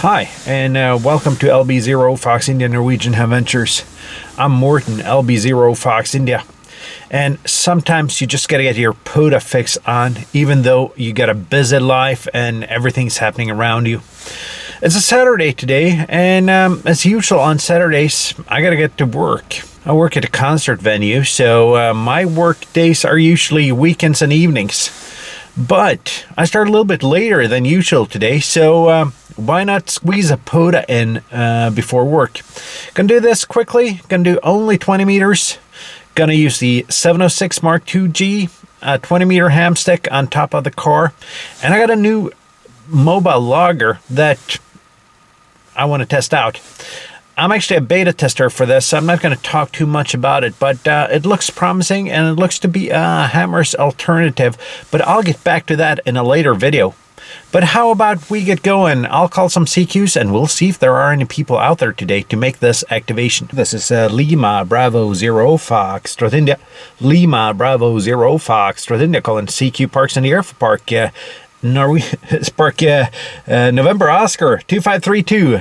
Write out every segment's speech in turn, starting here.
Hi, and welcome to LB0 Fox India Norwegian Adventures. I'm Morton, LB0 Fox India. And sometimes you just gotta get your POTA fix on, even though you got a busy life and everything's happening around you. It's a Saturday today, and as usual on Saturdays, I gotta get to work. I work at a concert venue, so my work days are usually weekends and evenings. But I start a little bit later than usual today, so why not squeeze a POTA in before work? Gonna do this quickly, gonna do only 20 meters. Gonna use the 706 Mark II-G, a 20 meter hamstick on top of the car. And I got a new mobile logger that I want to test out. I'm actually a beta tester for this, so I'm not going to talk too much about it, but it looks promising and it looks to be a hammer's alternative, but I'll get back to that in a later video. But how about we get going? I'll call some CQs and we'll see if there are any people out there today to make this activation. This is Lima Bravo 0 Fox North India. Lima Bravo 0 Fox North India calling CQ Parks in the Air for Park. November Oscar 2532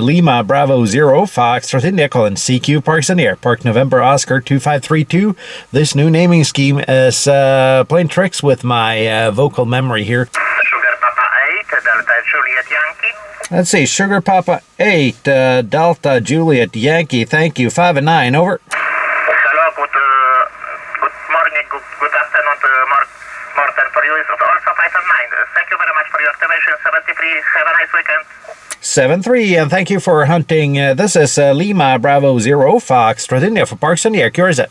Lima Bravo 0 Fox North India calling CQ Parks in the Air Park November Oscar 2532. This new naming scheme is playing tricks with my vocal memory here. Sugar Papa 8 Delta Juliet Yankee. Let's see, Sugar Papa 8 Delta Juliet Yankee, thank you. 5 and 9, over. Hello, good morning, good afternoon to Morten for you is also 5 and 9. Thank you very much for your activation. 73, have a nice weekend. 7-3, and thank you for hunting. This is Lima Bravo 0 Fox North India for Parks in the Air. QSOs.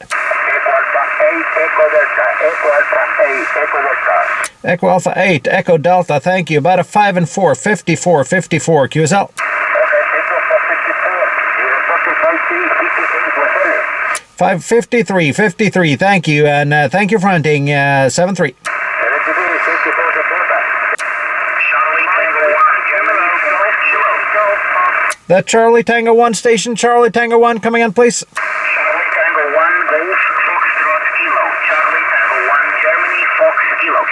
Echo Alpha 8, Echo Delta, thank you. About a 5 and 4, 54, 54, QSL. 553, 53, thank you, and thank you for hunting. 7-3. The Charlie Tango 1 station, Charlie Tango 1 coming on, please. Charlie Tango 1 Golf Foxtrot Kilo. Charlie Tango 1 Germany Fox Kilo.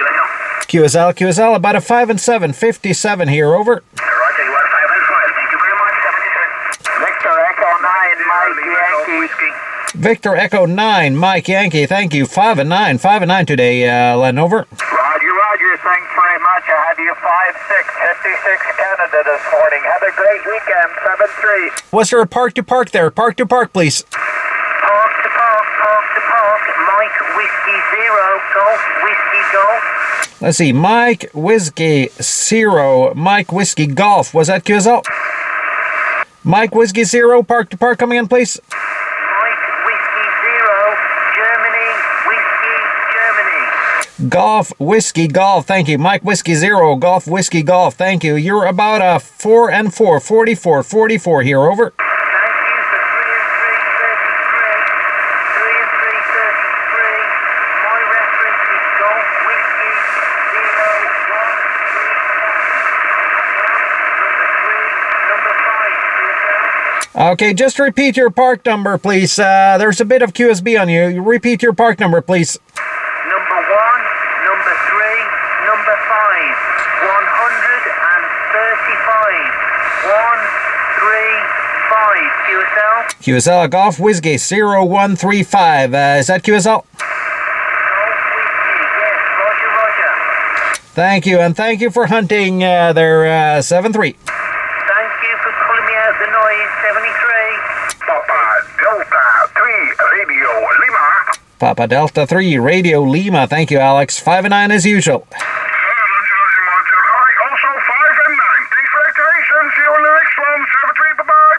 QSL, about a 5 and 7, 57 here, over. Roger, you are 5 and 5. Thank you very much. 73. Victor Echo 9 Mike Yankee. Victor Echo 9 Mike Yankee, thank you. 5 and 9, 5 and 9 today, Len, over. Roger, thanks very much. I had you 5-6, 56 Canada this morning. Have a great weekend. 7-3. Was there a park to park there? Park to park, please. Park to park. Mike Whiskey 0, Golf Whiskey Golf. Let's see, Mike Whiskey 0, Mike Whiskey Golf. Was that QSL? Mike Whiskey 0, park to park coming in, please. Mike Whiskey 0, Germany, Whiskey, Germany. Golf Whiskey Golf, thank you. Mike Whiskey 0, Golf Whiskey Golf, thank you. You're about a 4 and 4, 44, 44 here, over. Thank you for 3 and 3, 33. My reference is Golf Whiskey 0, 1, 3, number 5, Okay, just repeat your park number, please. There's a bit of QSB on you. Repeat your park number, please. Number 1, number 3, number 5, 135, 135, QSL. QSL Golf Whiskey 0135. Is that QSL? Golf Whiskey, yes, Roger. Thank you, and thank you for hunting there, 7-3. Thank you for pulling me out the noise, 73. Papa Delta 3 Radio Lima. Papa Delta 3 Radio Lima. Thank you, Alex. 5 and 9 as usual. Also 5 and 9. Thanks for activation. See you on the next one. 7-3, bye-bye.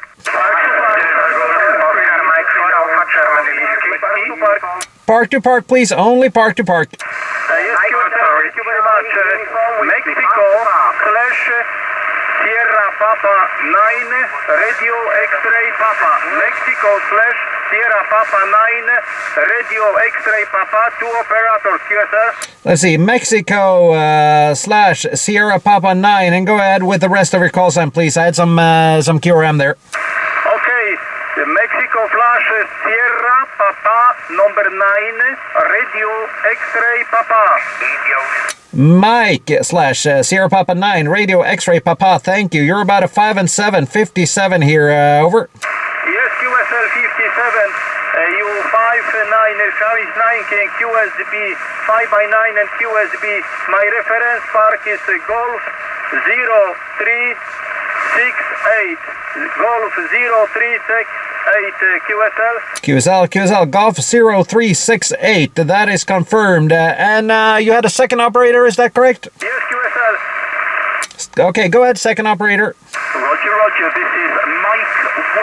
Park to park, please. Only park to park. Thank you very much. Mexico / Sierra Papa 9 Radio X-Ray Papa. Mexico / Sierra Papa 9 Radio X-Ray Papa. 2 operators, QSR. Let's see, Mexico / Sierra Papa 9, and go ahead with the rest of your call sign, please. I had some QRM there. Okay, the Mexico / Sierra Papa number 9 Radio X-Ray Papa. Mike slash Sierra Papa 9, Radio X-Ray Papa, thank you. You're about a 5 and 7, 57 here, over. Yes, QSL 57, you 5-9, Charlie's 9, QSB 5x9 and QSB. My reference park is Golf 0368, Golf 0368, QSL Golf 0368, that is confirmed. And you had a second operator, is that correct? Yes, QSL. Okay, go ahead, second operator. Roger, this is Mike 1,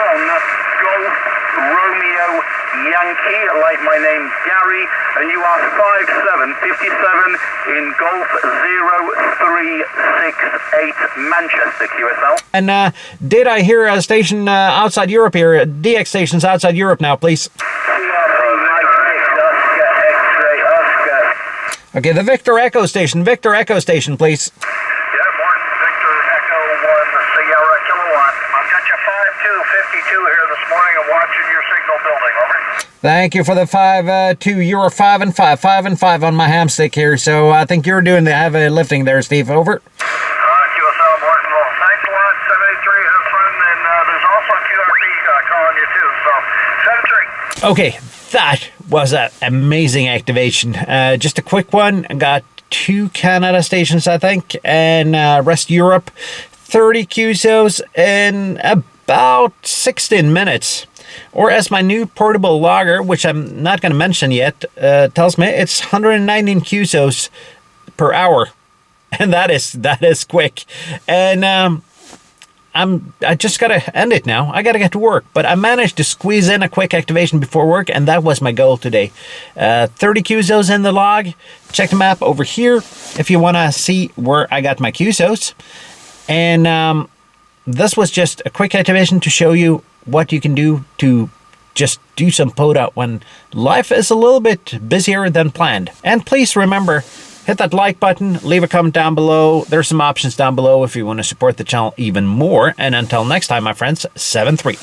Golf Romeo Yankee, like my name's Gary, and you are 5757 in Golf 0368 Manchester, QSL. And did I hear a station outside Europe here? DX stations outside Europe now, please. Okay, the Victor Echo station, please. Yeah, Martin, Victor Echo 1, Sierra Kilowatt. I've got you 5252 here this morning and watching your signal building, over. Thank you for the 5-2. You're 5 and 5, 5 and 5 on my hamstick here. So I think you're doing the heavy lifting there, Steve. Over. QSL Martin. Well, thanks a lot. 783 has fun, and there's also QRP calling you too. So 73. Okay, that was an amazing activation. Just a quick one. Got 2 Canada stations, I think, and rest Europe. 30 QSOs in about 16 minutes. Or as my new portable logger, which I'm not going to mention yet, tells me, it's 119 QSOs per hour. And that is quick. And I just got to end it now. I got to get to work. But I managed to squeeze in a quick activation before work, and that was my goal today. 30 QSOs in the log. Check the map over here if you want to see where I got my QSOs. And this was just a quick activation to show you what you can do to just do some POTA when life is a little bit busier than planned. And please remember, hit that like button, leave a comment down below. There's some options down below if you want to support the channel even more. And until next time, my friends, 7-3.